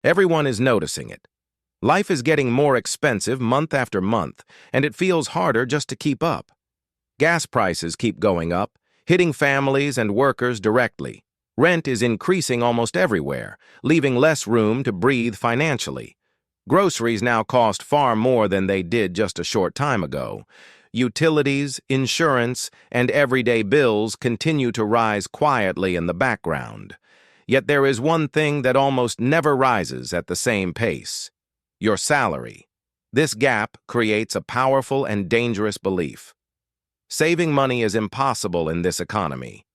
Everyone is noticing it. Life is getting more expensive month after month, and it feels harder just to keep up. Gas prices keep going up, hitting families and workers directly. Rent is increasing almost everywhere, leaving less room to breathe financially. Groceries now cost far more than they did just a short time ago. Utilities, insurance, and everyday bills continue to rise quietly in the background. Yet there is one thing that almost never rises at the same pace: your salary. This gap creates a powerful and dangerous belief. Saving money is impossible in this economy.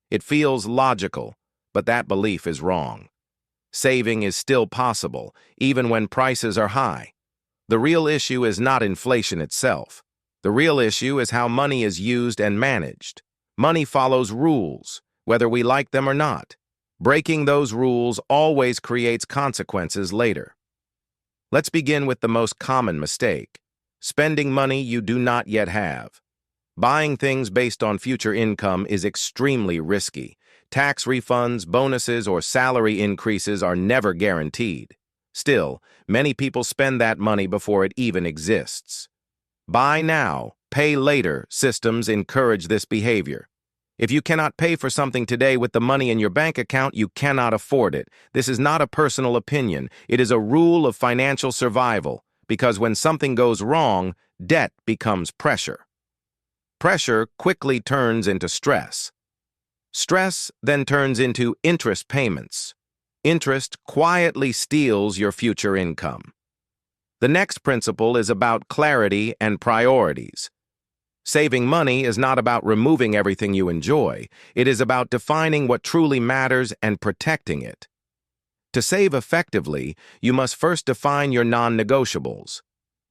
It feels logical, but that belief is wrong. Saving is still possible, even when prices are high. The real issue is not inflation itself. The real issue is how money is used and managed. Money follows rules, whether we like them or not. Breaking those rules always creates consequences later. Let's begin with the most common mistake: spending money you do not yet have. Buying things based on future income is extremely risky. Tax refunds, bonuses, or salary increases are never guaranteed. Still, many people spend that money before it even exists. Buy now, pay later systems encourage this behavior. If you cannot pay for something today with the money in your bank account, you cannot afford it. This is not a personal opinion. It is a rule of financial survival, because when something goes wrong, debt becomes pressure. Pressure quickly turns into stress. Stress then turns into interest payments. Interest quietly steals your future income. The next principle is about clarity and priorities. Saving money is not about removing everything you enjoy. It is about defining what truly matters and protecting it. To save effectively, you must first define your non-negotiables.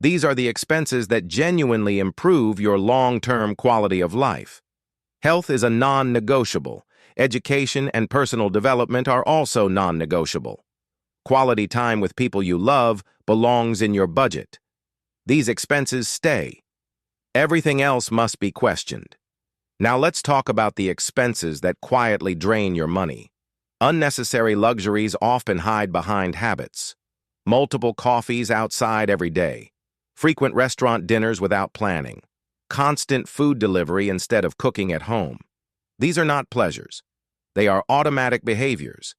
These are the expenses that genuinely improve your long-term quality of life. Health is a non-negotiable. Education and personal development are also non-negotiable. Quality time with people you love belongs in your budget. These expenses stay. Everything else must be questioned. Now let's talk about the expenses that quietly drain your money. Unnecessary luxuries often hide behind habits. Multiple coffees outside every day. Frequent restaurant dinners without planning. Constant food delivery instead of cooking at home. These are not pleasures. They are automatic behaviors.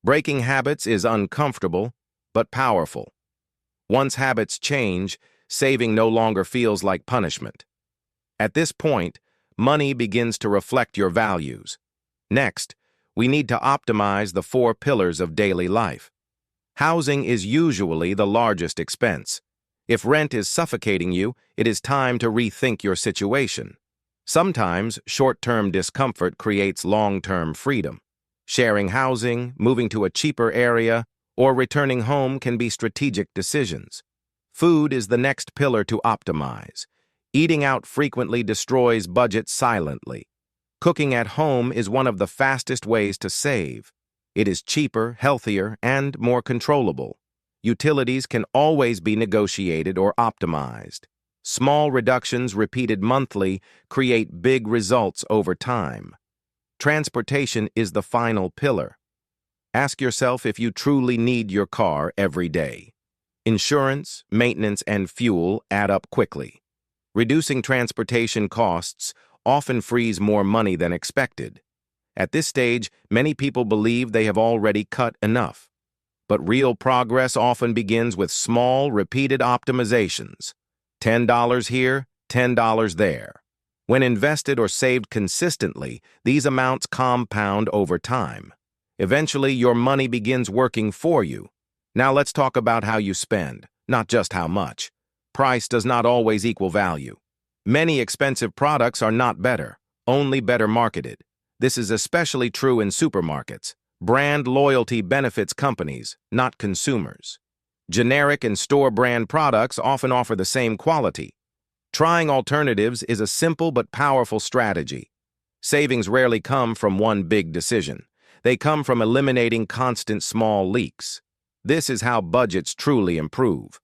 Breaking habits is uncomfortable, but powerful. Once habits change, saving no longer feels like punishment. At this point, money begins to reflect your values. Next, we need to optimize the 4 pillars of daily life. Housing is usually the largest expense. If rent is suffocating you, it is time to rethink your situation. Sometimes, short-term discomfort creates long-term freedom. Sharing housing, moving to a cheaper area, or returning home can be strategic decisions. Food is the next pillar to optimize. Eating out frequently destroys budget silently. Cooking at home is one of the fastest ways to save. It is cheaper, healthier, and more controllable. Utilities can always be negotiated or optimized. Small reductions repeated monthly create big results over time. Transportation is the final pillar. Ask yourself if you truly need your car every day. Insurance, maintenance, and fuel add up quickly. Reducing transportation costs often frees more money than expected. At this stage, many people believe they have already cut enough. But real progress often begins with small, repeated optimizations. $10 here, $10 there. When invested or saved consistently, these amounts compound over time. Eventually, your money begins working for you. Now let's talk about how you spend, not just how much. Price does not always equal value. Many expensive products are not better, only better marketed. This is especially true in supermarkets. Brand loyalty benefits companies, not consumers. Generic and store-brand products often offer the same quality. Trying alternatives is a simple but powerful strategy. Savings rarely come from one big decision. They come from eliminating constant small leaks. This is how budgets truly improve.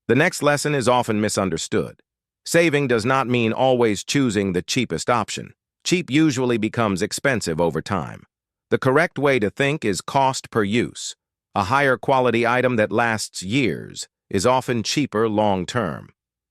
The next lesson is often misunderstood. Saving does not mean always choosing the cheapest option. Cheap usually becomes expensive over time. The correct way to think is cost per use. A higher quality item that lasts years is often cheaper long-term.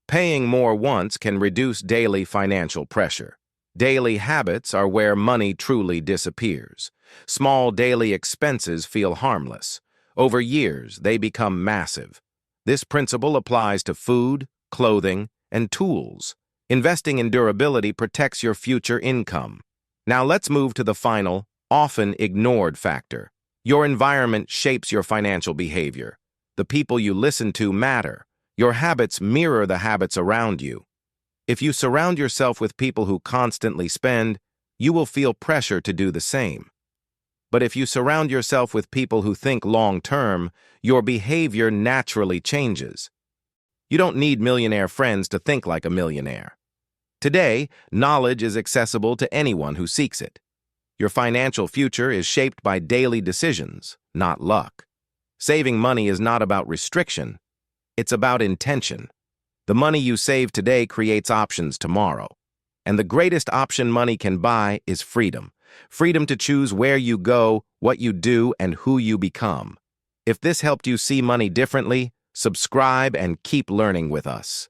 Paying more once can reduce daily financial pressure. Daily habits are where money truly disappears. Small daily expenses feel harmless. Over years, they become massive. This principle applies to food, clothing, and tools. Investing in durability protects your future income. Now let's move to the final, often ignored factor. Your environment shapes your financial behavior. The people you listen to matter. Your habits mirror the habits around you. If you surround yourself with people who constantly spend, you will feel pressure to do the same. But if you surround yourself with people who think long-term, your behavior naturally changes. You don't need millionaire friends to think like a millionaire. Today, knowledge is accessible to anyone who seeks it. Your financial future is shaped by daily decisions, not luck. Saving money is not about restriction. It's about intention. The money you save today creates options tomorrow. And the greatest option money can buy is freedom. Freedom to choose where you go, what you do, and who you become. If this helped you see money differently, subscribe and keep learning with us.